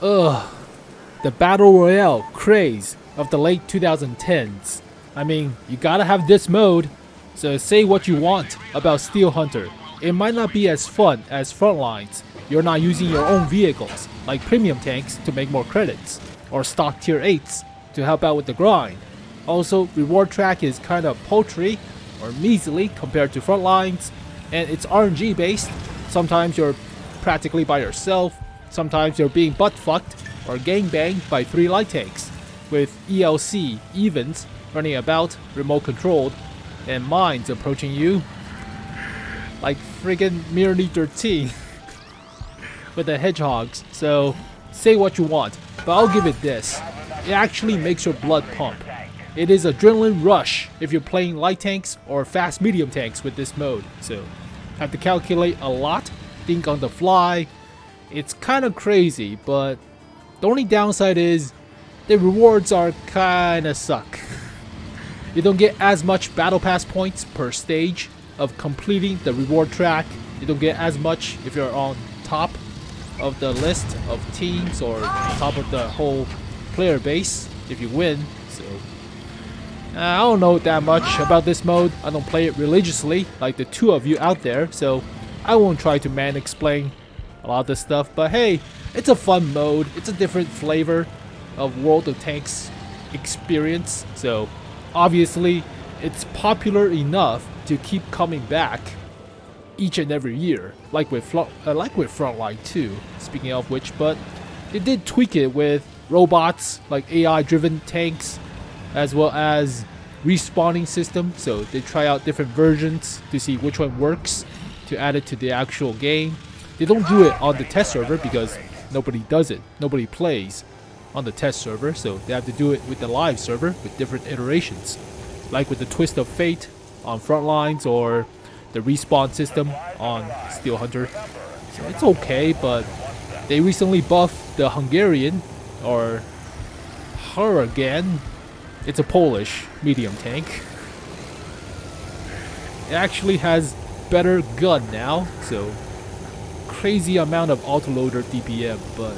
Ugh, the Battle Royale craze of the late 2010s. I mean, you gotta have this mode, so say what you want about Steel Hunter. It might not be as fun as Frontlines. You're not using your own vehicles, like premium tanks to make more credits, or stock tier 8s to help out with the grind. Also, reward track is kinda paltry or measly compared to Frontlines, and it's RNG based. Sometimes you're practically by yourself, sometimes you're being butt fucked or gangbanged by 3 light tanks, with ELC evens running about, remote controlled, and mines approaching you like friggin' Merely 13 with the hedgehogs. So say what you want, but I'll give it this: it actually makes your blood pump. It is adrenaline rush if you're playing light tanks or fast medium tanks with this mode. So have to calculate a lot, think on the fly. It's kind of crazy, but the only downside is the rewards are kinda suck. You don't get as much battle pass points per stage of completing the reward track. You don't get as much if you're on top of the list of teams or top of the whole player base if you win. So I don't know that much about this mode. I don't play it religiously like the 2 of you out there, so I won't try to explain a lot of this stuff. But hey, it's a fun mode. It's a different flavor of World of Tanks experience. So obviously it's popular enough to keep coming back each and every year, like with Frontline 2, speaking of which. But they did tweak it with robots, like AI driven tanks, as well as respawning system. So they try out different versions to see which one works to add it to the actual game. They don't do it on the test server because nobody does it. Nobody plays on the test server, so they have to do it with the live server with different iterations, like with the Twist of Fate on Frontlines or the respawn system on Steel Hunter. So it's okay, but they recently buffed the Hungarian, or 𝗘𝗃𝗄𝗿𝗃. It's a Polish medium tank. It actually has better gun now, so crazy amount of autoloader DPM, but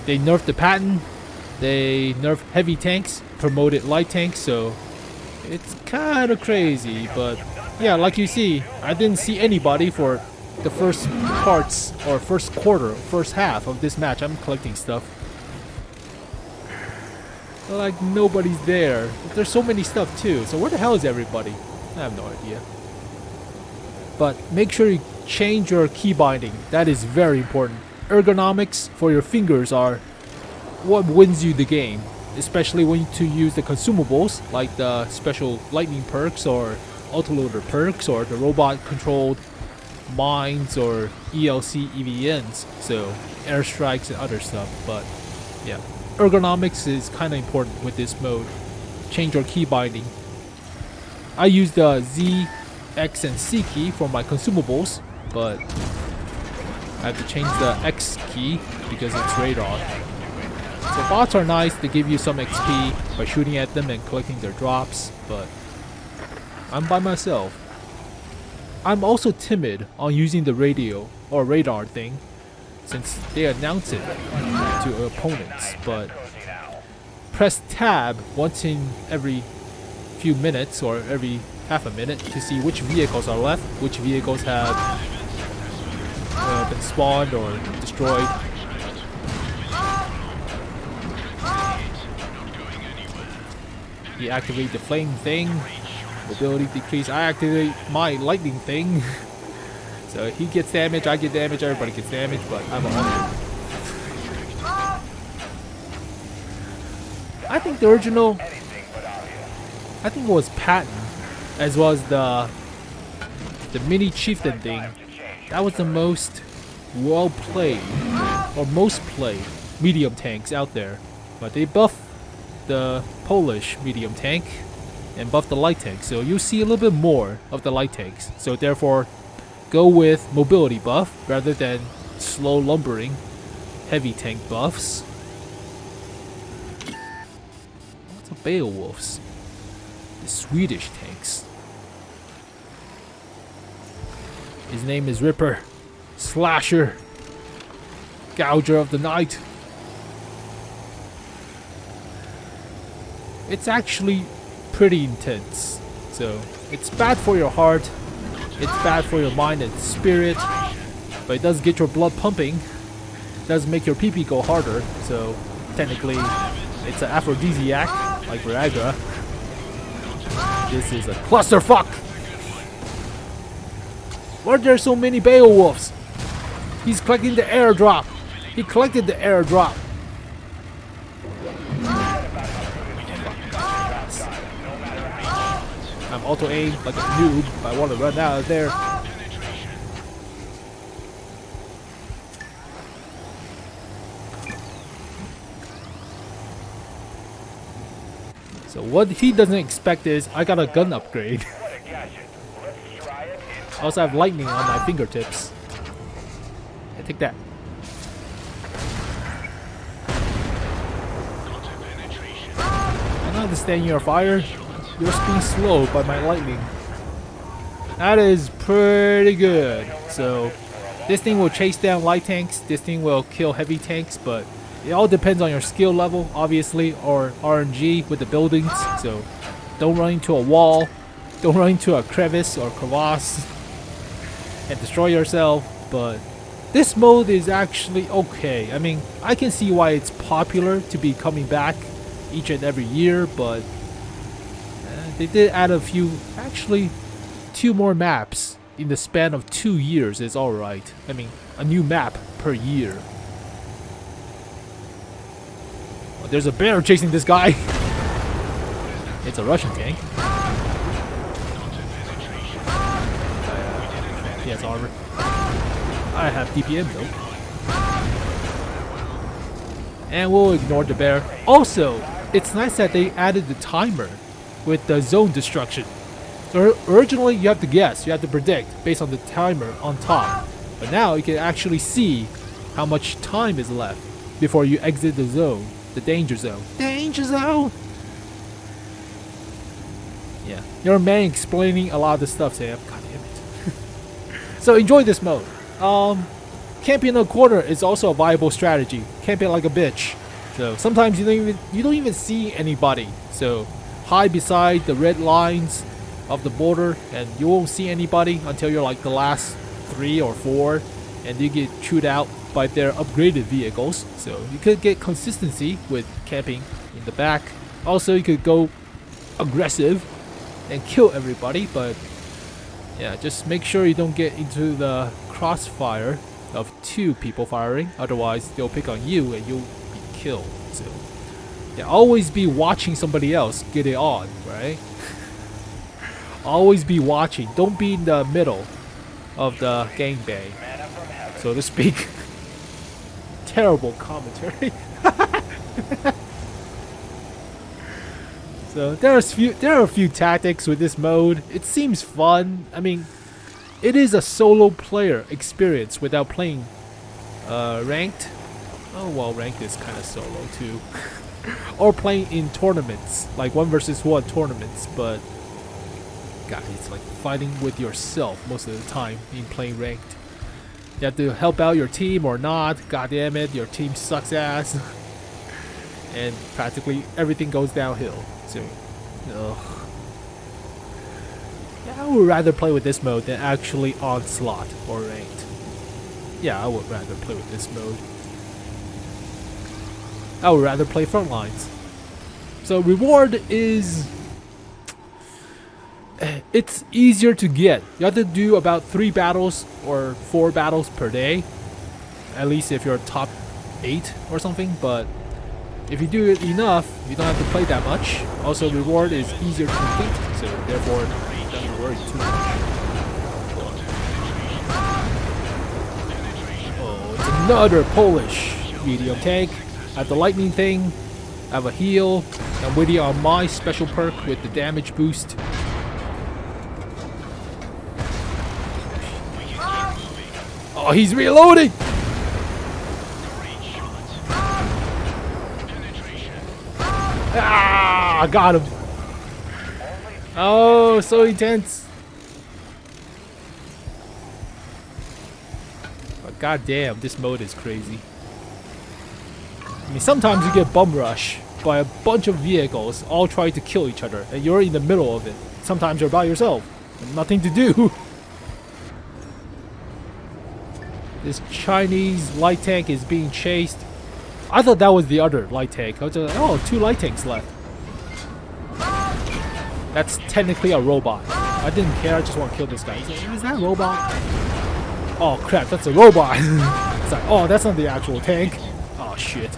they nerfed the pattern, they nerfed heavy tanks, promoted light tanks, so it's kind of crazy. But yeah, like you see, I didn't see anybody for the first parts or first quarter, first half of this match. I'm collecting stuff. Like nobody's there. There's so many stuff too, so where the hell is everybody? I have no idea. But make sure you change your key binding. That is very important. Ergonomics for your fingers are what wins you the game, especially when you use the consumables like the special lightning perks or autoloader perks or the robot controlled mines or ELC EVNs, so airstrikes and other stuff. But yeah, ergonomics is kind of important with this mode. Change your key binding. I use the Z, X, and C key for my consumables, but I have to change the X key because it's radar. So bots are nice, they give you some XP by shooting at them and collecting their drops, but I'm by myself. I'm also timid on using the radio or radar thing since they announce it to opponents, but press tab once in every few minutes or every half a minute to see which vehicles are left, which vehicles have been spawned or destroyed. You activate the flame thing, mobility decrease. I activate my lightning thing. So he gets damage, I get damage, everybody gets damage, but I'm a I think the original, I think it was Patton, as well as the mini chieftain thing. That was the most well played or most played medium tanks out there. But they buffed the Polish medium tank and buff the light tank, so you see a little bit more of the light tanks. So therefore, go with mobility buff rather than slow lumbering heavy tank buffs. What's a Beowulfs? The Swedish tanks. His name is Ripper, Slasher, Gouger of the Night. it's actually pretty intense. So it's bad for your heart, it's bad for your mind and spirit, but it does get your blood pumping. It does make your pee-pee go harder, so technically it's an aphrodisiac, like Viagra. This is a clusterfuck! Why are there so many Beowulfs? He's collecting the airdrop! He collected the airdrop! I'm auto-aim like a noob, but I want to run out of there. So what he doesn't expect is I got a gun upgrade. I also have lightning on my fingertips. Yeah, take that. I don't understand your fire. You're being slowed by my lightning. That is pretty good. So this thing will chase down light tanks. This thing will kill heavy tanks, but it all depends on your skill level, obviously, or RNG with the buildings. So don't run into a wall. Don't run into a crevice or crevasse and destroy yourself. But this mode is actually okay. I mean, I can see why it's popular to be coming back each and every year, but they did add a few, actually 2 more maps in the span of 2 years is alright. I mean, a new map per year. Oh, there's a bear chasing this guy. It's a Russian tank. He has armor. I have DPM though. And we'll ignore the bear. Also, it's nice that they added the timer with the zone destruction. So originally you have to guess, you have to predict based on the timer on top. But now you can actually see how much time is left before you exit the zone, the danger zone. Danger zone! Yeah, you're a man explaining a lot of the stuff, Sam. God damn it. So enjoy this mode. Camping in a corner is also a viable strategy. Camping like a bitch. So sometimes you don't even see anybody. So hide beside the red lines of the border and you won't see anybody until you're like the last 3 or 4 and you get chewed out by their upgraded vehicles. So you could get consistency with camping in the back. Also you could go aggressive and kill everybody, but yeah, just make sure you don't get into the crossfire of 2 people firing, otherwise they'll pick on you and you'll be killed. So yeah, always be watching somebody else get it on, right? Always be watching. Don't be in the middle of the gangbang, so to speak. Terrible commentary. So there are a few tactics with this mode. It seems fun. I mean, it is a solo player experience without playing ranked. Oh well, ranked is kind of solo too. Or playing in tournaments, like 1 versus 1 tournaments, but God, it's like fighting with yourself most of the time in playing ranked. You have to help out your team or not. God damn it, your team sucks ass. And practically everything goes downhill. So, ugh. Yeah, I would rather play with this mode than actually Onslaught or ranked. Yeah, I would rather play with this mode. I would rather play Frontlines. So reward is... it's easier to get. You have to do about 3 battles or 4 battles per day. At least if you're top 8 or something. But if you do it enough, you don't have to play that much. Also, reward is easier to complete. So therefore, you don't have to worry too much. Oh, it's another Polish medium tank. I have the lightning thing, I have a heal, I'm waiting on my special perk with the damage boost. Oh, he's reloading! Ah, I got him. Oh, so intense. But goddamn, this mode is crazy. I mean, sometimes you get bum rush by a bunch of vehicles all trying to kill each other, and you're in the middle of it. Sometimes you're by yourself, nothing to do. This Chinese light tank is being chased. I thought that was the other light tank. I was like, oh, 2 light tanks left. That's technically a robot. I didn't care, I just want to kill this guy. Is that a robot? Oh crap, that's a robot. It's like, oh, that's not the actual tank. Oh shit.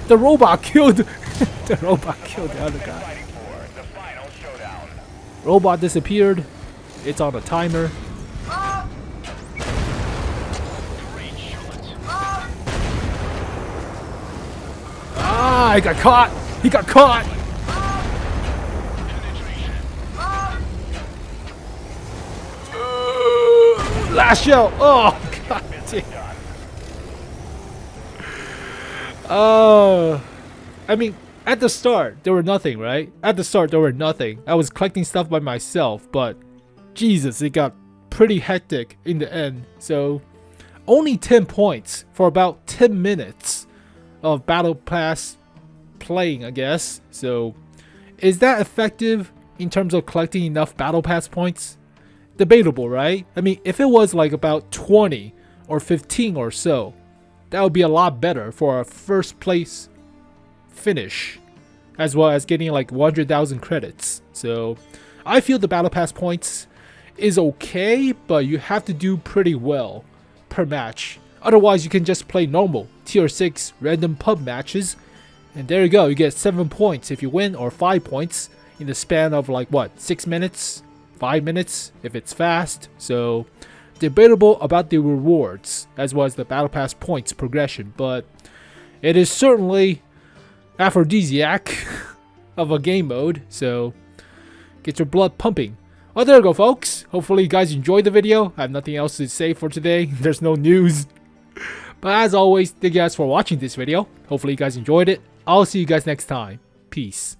The robot killed the robot killed the other guy. Robot disappeared. It's on a timer. Ah, I got caught! He got caught! Last shell! Oh, god damn. I mean, at the start, there were nothing, right? At the start, there were nothing. I was collecting stuff by myself, but Jesus, it got pretty hectic in the end. So, only 10 points for about 10 minutes of Battle Pass playing, I guess. So, is that effective in terms of collecting enough Battle Pass points? Debatable, right? I mean, if it was like about 20 or 15 or so, that would be a lot better for a first place finish, as well as getting like 100,000 credits. So I feel the Battle Pass points is okay, but you have to do pretty well per match. Otherwise, you can just play normal tier 6 random pub matches, and there you go, you get 7 points if you win, or 5 points in the span of like what, 6 minutes, 5 minutes if it's fast. So debatable about the rewards as well as the Battle Pass points progression, but it is certainly aphrodisiac of a game mode, so get your blood pumping. Well, there you go, folks. Hopefully you guys enjoyed the video. I have nothing else to say for today. There's no news. But as always, thank you guys for watching this video. Hopefully you guys enjoyed it. I'll see you guys next time. Peace.